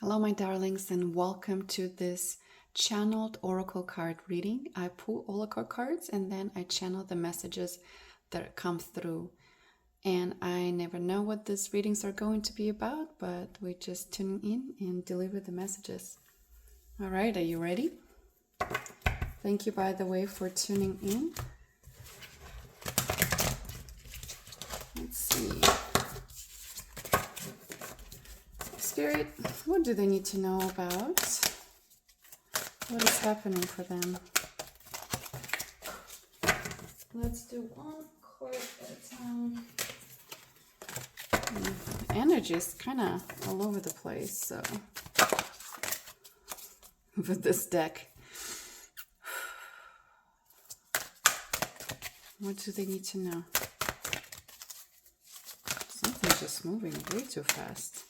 Hello, my darlings, and welcome to this channeled oracle card reading. I pull oracle cards and then I channel the messages that come through. And I never know what these readings are going to be about, but we just tune in and deliver the messages. All right, are you ready? Thank you, by the way, for tuning in. Let's see. Spirit, what do they need to know about? What is happening for them? Let's do one card at a time. The energy is kind of all over the place, so with this deck. What do they need to know? Something's just moving way too fast.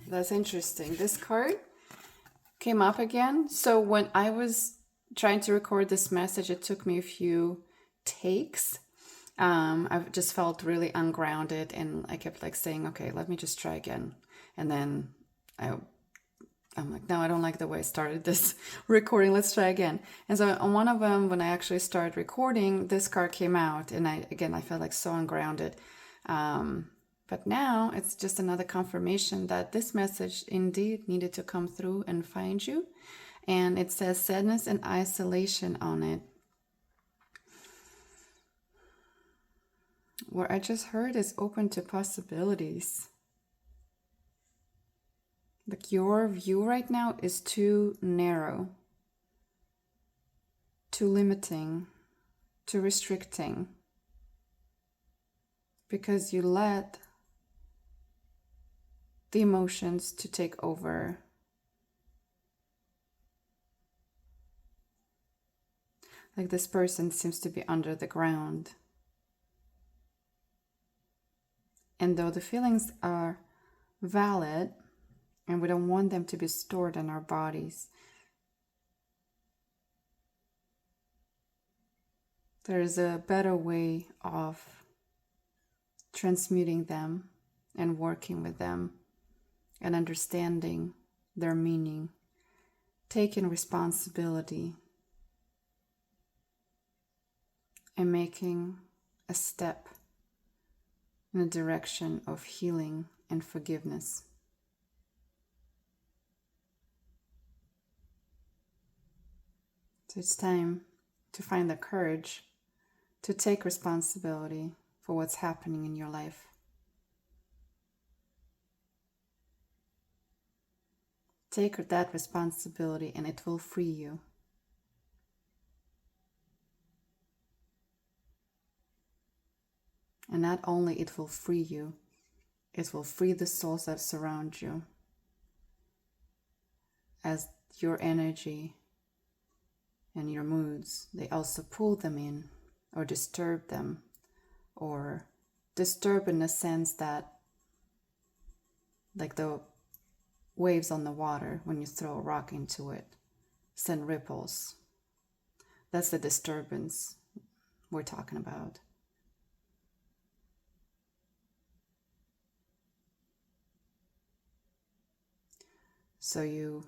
That's interesting. This card came up again. So when I was trying to record this message, it took me a few takes. I just felt really ungrounded, and I kept saying, okay, let me just try again. And then I'm like, no, I don't like the way I started this recording. Let's try again. And so on one of them, when I actually started recording, this card came out, and I felt so ungrounded. But now it's just another confirmation that this message indeed needed to come through and find you. And it says sadness and isolation on it. What I just heard is open to possibilities. Your view right now is too narrow, too limiting, too restricting. Because you let the emotions to take over. This person seems to be under the ground. And though the feelings are valid, and we don't want them to be stored in our bodies, there is a better way of transmuting them and working with them and understanding their meaning, taking responsibility, and making a step in a direction of healing and forgiveness. So it's time to find the courage to take responsibility for what's happening in your life. Take that responsibility and it will free you. And not only it will free you, it will free the souls that surround you. As your energy and your moods, they also pull them in or disturb them, or disturb in the sense that the waves on the water, when you throw a rock into it, send ripples. That's the disturbance we're talking about. So you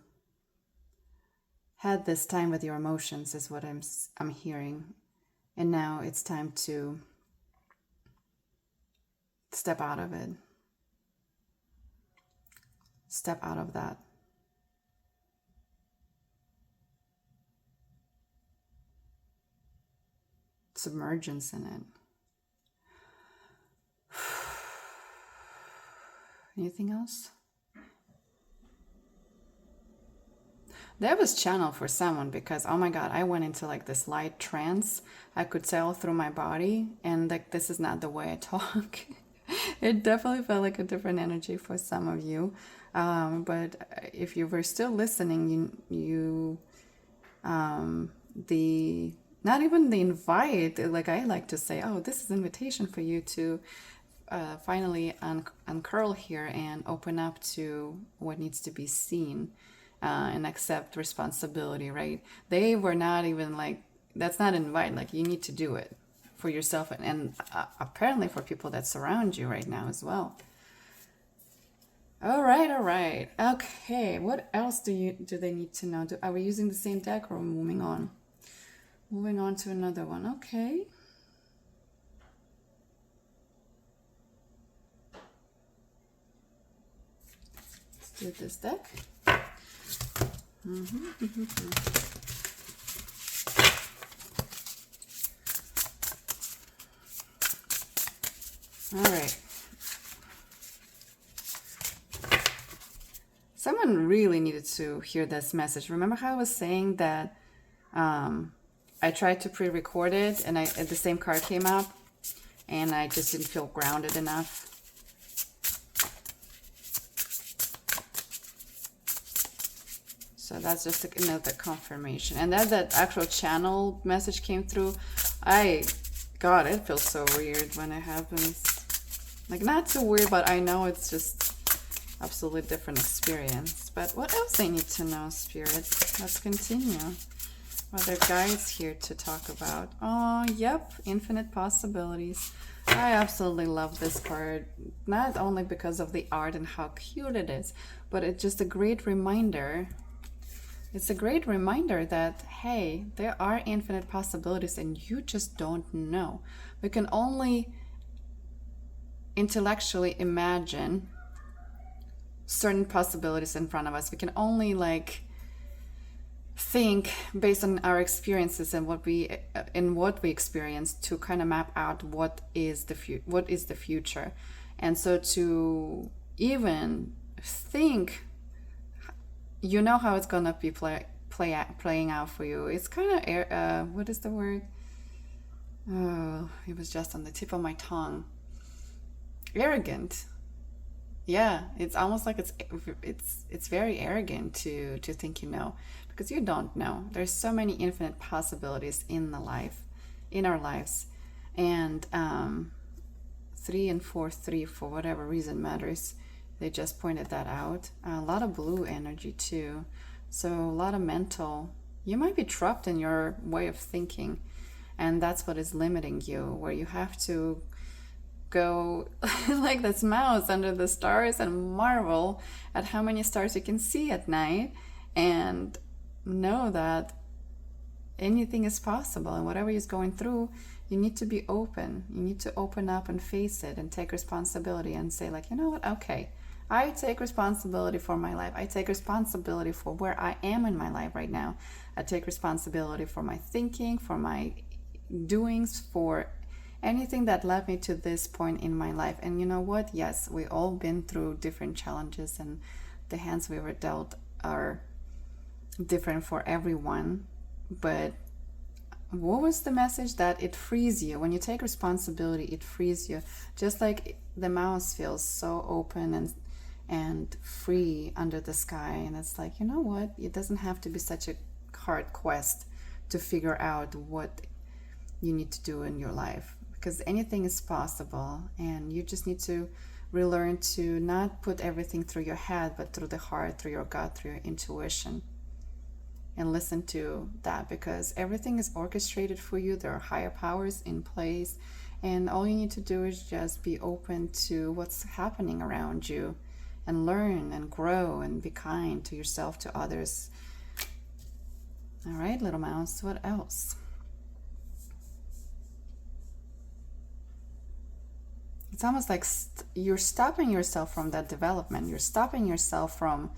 had this time with your emotions, is what I'm hearing. And now it's time to step out of it. Step out of that. Submergence in it. Anything else? That was channeled for someone because, oh my God, I went into this light trance. I could tell through my body, and this is not the way I talk. It definitely felt like a different energy for some of you. But if you were still listening, not even the invite, I like to say, oh, this is an invitation for you to finally uncurl here and open up to what needs to be seen. And accept responsibility, right? They were not even that's not an invite, you need to do it for yourself and apparently for people that surround you right now as well. All right. Okay, what else do they need to know? Are we using the same deck or moving on? Moving on to another one. Okay. Let's do this deck. All right. Someone really needed to hear this message. Remember how I was saying that I tried to pre-record it and the same card came up and I just didn't feel grounded enough. So that's just another confirmation. And that actual channel message came through. God, it feels so weird when it happens. Like, not too weird, but I know it's just absolutely different experience. But what else I need to know, Spirit? Let's continue. What are guides here to talk about? Oh, yep, infinite possibilities. I absolutely love this card, not only because of the art and how cute it is, but it's just a great reminder. It's a great reminder that, hey, there are infinite possibilities and you just don't know. We can only intellectually imagine certain possibilities in front of us. We can only think based on our experiences and what we experience to kind of map out what is the future. And so to even think, you know how it's gonna be playing out for you. It's kind of what is the word? Oh, it was just on the tip of my tongue. Arrogant. Yeah, it's almost like it's very arrogant to think you know, because you don't know. There's so many infinite possibilities in our lives, and 3 and 4, 3 for whatever reason matters. They just pointed that out. A lot of blue energy too, so a lot of mental. You might be trapped in your way of thinking, and that's what is limiting you. Where you have to go like this mouse under the stars and marvel at how many stars you can see at night and know that anything is possible, and whatever is going through, you need to be open. You need to open up and face it and take responsibility and say, like, you know what, okay, I take responsibility for my life. I take responsibility for where I am in my life right now. I take responsibility for my thinking, for my doings, for anything that led me to this point in my life. And you know what? Yes, we all been through different challenges, and the hands we were dealt are different for everyone. But what was the message? That it frees you. When you take responsibility, it frees you. Just like the mouse feels so open and free under the sky. And it's like, you know what? It doesn't have to be such a hard quest to figure out what you need to do in your life, because anything is possible, and you just need to relearn to not put everything through your head, but through the heart, through your gut, through your intuition, and listen to that, because everything is orchestrated for you. There are higher powers in place, and all you need to do is just be open to what's happening around you and learn and grow and be kind to yourself, to others. All right, little mouse, what else? It's almost like you're stopping yourself from that development. You're stopping yourself from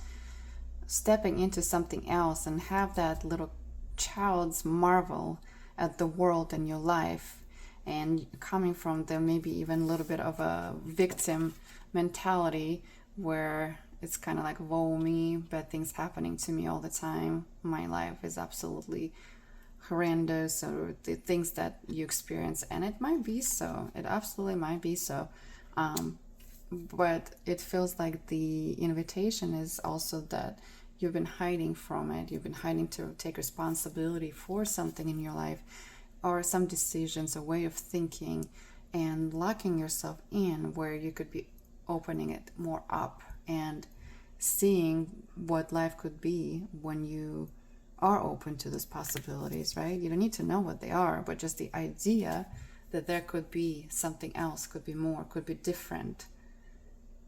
stepping into something else and have that little child's marvel at the world and your life, and coming from the maybe even a little bit of a victim mentality where it's kind of like, woe me, bad things happening to me all the time. My life is absolutely horrendous, or the things that you experience, and it might be so. It absolutely might be so. But it feels like the invitation is also that you've been hiding from it. You've been hiding to take responsibility for something in your life, or some decisions, a way of thinking, and locking yourself in where you could be opening it more up and seeing what life could be when you are open to those possibilities, right? You don't need to know what they are, but just the idea that there could be something else, could be more, could be different.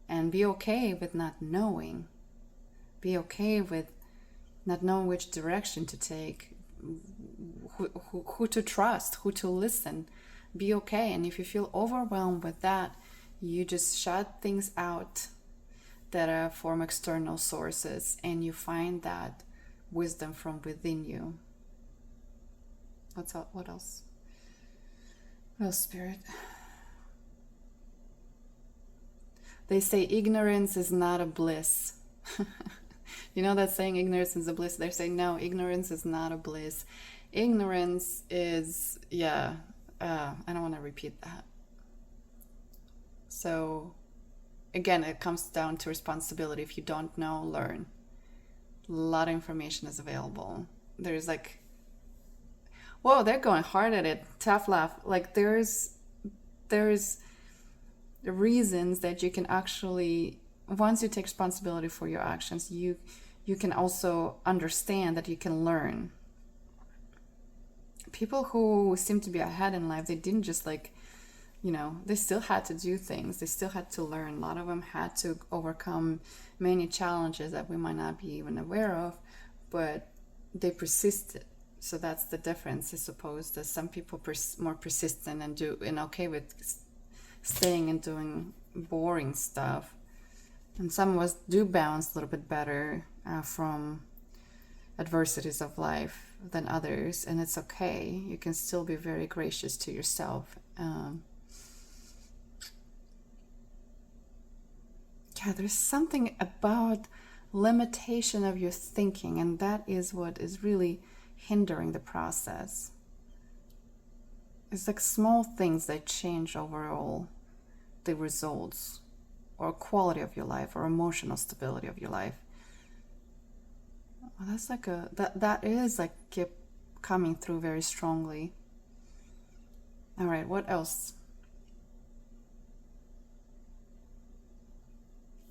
And be okay with not knowing. Be okay with not knowing which direction to take, who to trust, who to listen. Be okay. And if you feel overwhelmed with that, you just shut things out that are from external sources, and you find that wisdom from within you. What else? Well, Spirit. They say ignorance is not a bliss. You know that saying, ignorance is a bliss? They're saying, no, ignorance is not a bliss. Ignorance is, I don't want to repeat that. So, again, it comes down to responsibility. If you don't know, learn. A lot of information is available. There's like, whoa, they're going hard at it. Tough laugh. Like there's reasons that you can actually, once you take responsibility for your actions, you can also understand that you can learn. People who seem to be ahead in life, they didn't just like, they still had to do things. They still had to learn. A lot of them had to overcome many challenges that we might not be even aware of, but they persisted. So that's the difference, I suppose, that some people more persistent and okay with staying and doing boring stuff. And some of us do bounce a little bit better from adversities of life than others, and it's okay. You can still be very gracious to yourself. There's something about limitation of your thinking, and that is what is really hindering the process. It's like small things that change overall the results or quality of your life or emotional stability of your life. Well, that's like that is like keep coming through very strongly. All right, what else?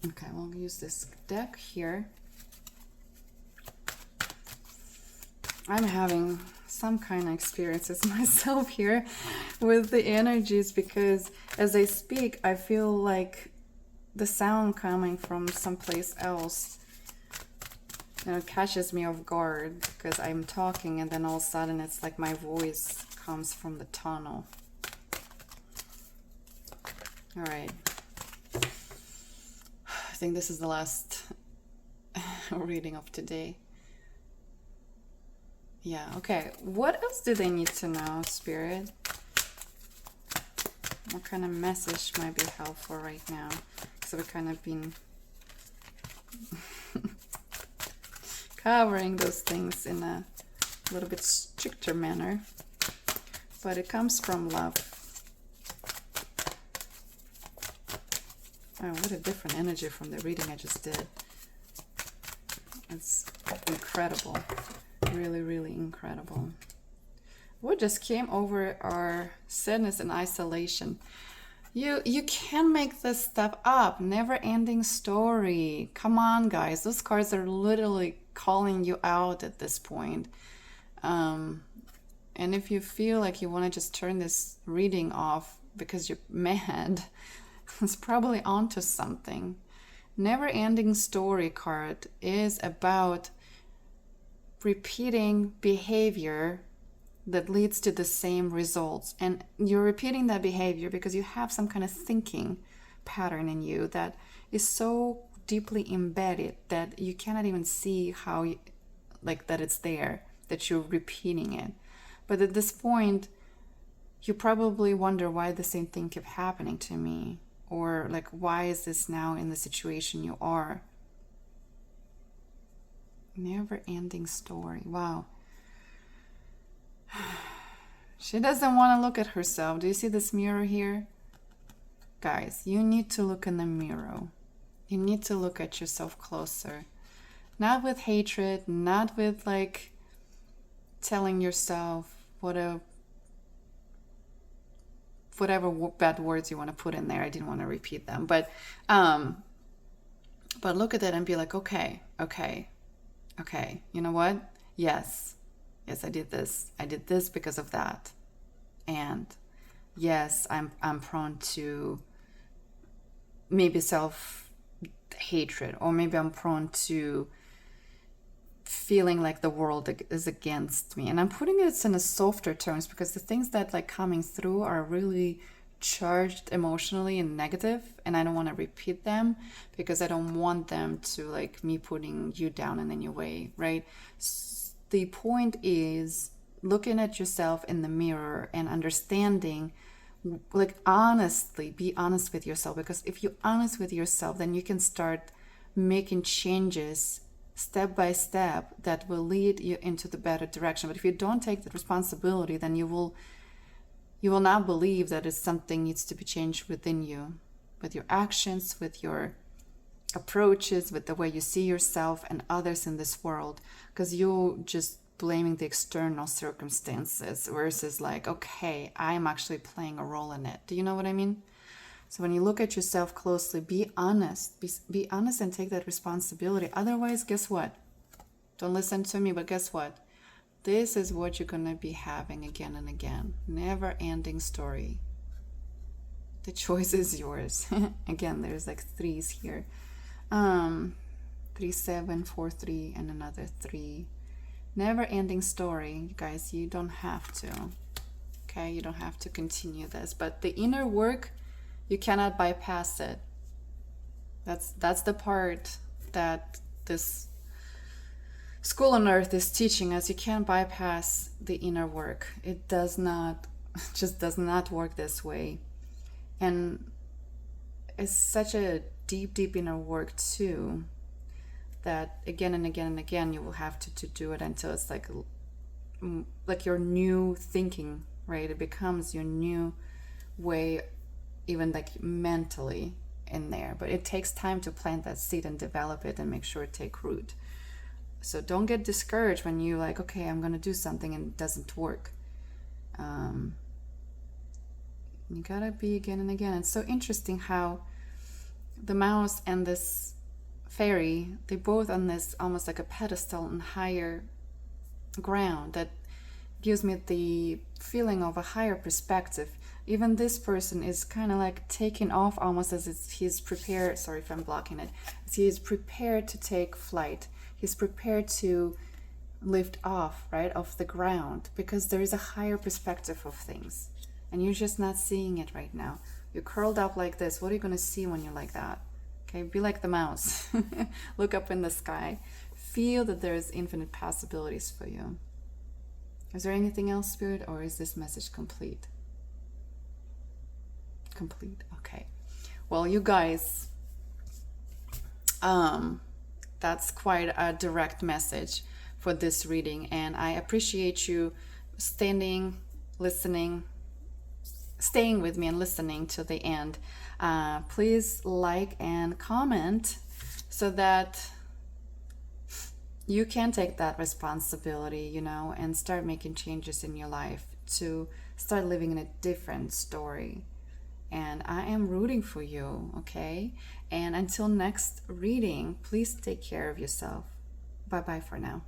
Okay, we'll use this deck here. I'm having some kind of experiences myself here with the energies, because as I speak, I feel like the sound coming from someplace else, it catches me off guard because I'm talking, and then all of a sudden it's like my voice comes from the tunnel. All right. I think this is the last reading of today. Yeah, okay. What else do they need to know, Spirit? What kind of message might be helpful right now? So we've kind of been covering those things in a little bit stricter manner. But it comes from love. Oh, what a different energy from the reading I just did. It's incredible. Really, really incredible. What just came over our sadness and isolation. You can make this stuff up. Never-ending story. Come on, guys. Those cards are literally calling you out at this point. And if you feel like you want to just turn this reading off because you're mad, it's probably onto something. Never-ending story card is about repeating behavior that leads to the same results, and you're repeating that behavior because you have some kind of thinking pattern in you that is so deeply embedded that you cannot even see how that it's there, that you're repeating it. But at this point you probably wonder why the same thing kept happening to me, or like, why is this now in the situation you are? Never-ending story. Wow. She doesn't want to look at herself. Do you see this mirror here? Guys, you need to look in the mirror. You need to look at yourself closer. Not with hatred, not with like telling yourself whatever bad words you want to put in there. I didn't want to repeat them. But look at it and be like, okay, you know what? Yes, I did this. I did this because of that. And yes, I'm prone to maybe self-hatred, or maybe I'm prone to feeling like the world is against me. And I'm putting it in a softer terms because the things that like coming through are really charged emotionally and negative, and I don't want to repeat them because I don't want them to like me putting you down in any way, right? The point is looking at yourself in the mirror and understanding, like, honestly be honest with yourself, because if you're honest with yourself, then you can start making changes step by step that will lead you into the better direction. But if you don't take the responsibility, then you will not believe that it's something needs to be changed within you, with your actions, with your approaches, with the way you see yourself and others in this world, because you're just blaming the external circumstances versus like, okay, I'm actually playing a role in it. Do you know what I mean? So when you look at yourself closely, be honest. Be honest and take that responsibility. Otherwise, guess what? Don't listen to me, but guess what? This is what you're going to be having again and again. Never-ending story. The choice is yours. Again, there's like threes here. 3, 7, 4, 3, and another 3. Never-ending story. You guys, you don't have to. Okay, you don't have to continue this. But the inner work, you cannot bypass it. That's the part that this school on earth is teaching us. You can't bypass the inner work. It does not, just does not work this way. And it's such a deep inner work too, that again and again and again you will have to do it until it's like your new thinking, right? It becomes your new way, even like mentally in there. But it takes time to plant that seed and develop it and make sure it take root. So don't get discouraged when you like, okay, I'm gonna do something and it doesn't work. You gotta be again and again. It's so interesting how the mouse and this fairy, they both on this almost like a pedestal and higher ground that gives me the feeling of a higher perspective. Even this person is kind of like taking off almost as if he's prepared. Sorry if I'm blocking it. He's prepared to take flight. He's prepared to lift off, right, off the ground, because there is a higher perspective of things. And you're just not seeing it right now. You're curled up like this. What are you going to see when you're like that? Okay, be like the mouse. Look up in the sky. Feel that there's infinite possibilities for you. Is there anything else, Spirit, or is this message complete? Complete. Okay. Well, you guys, that's quite a direct message for this reading, and I appreciate you staying with me and listening to the end. Please like and comment so that you can take that responsibility, and start making changes in your life to start living in a different story. And I am rooting for you, okay? And until next reading, please take care of yourself. Bye-bye for now.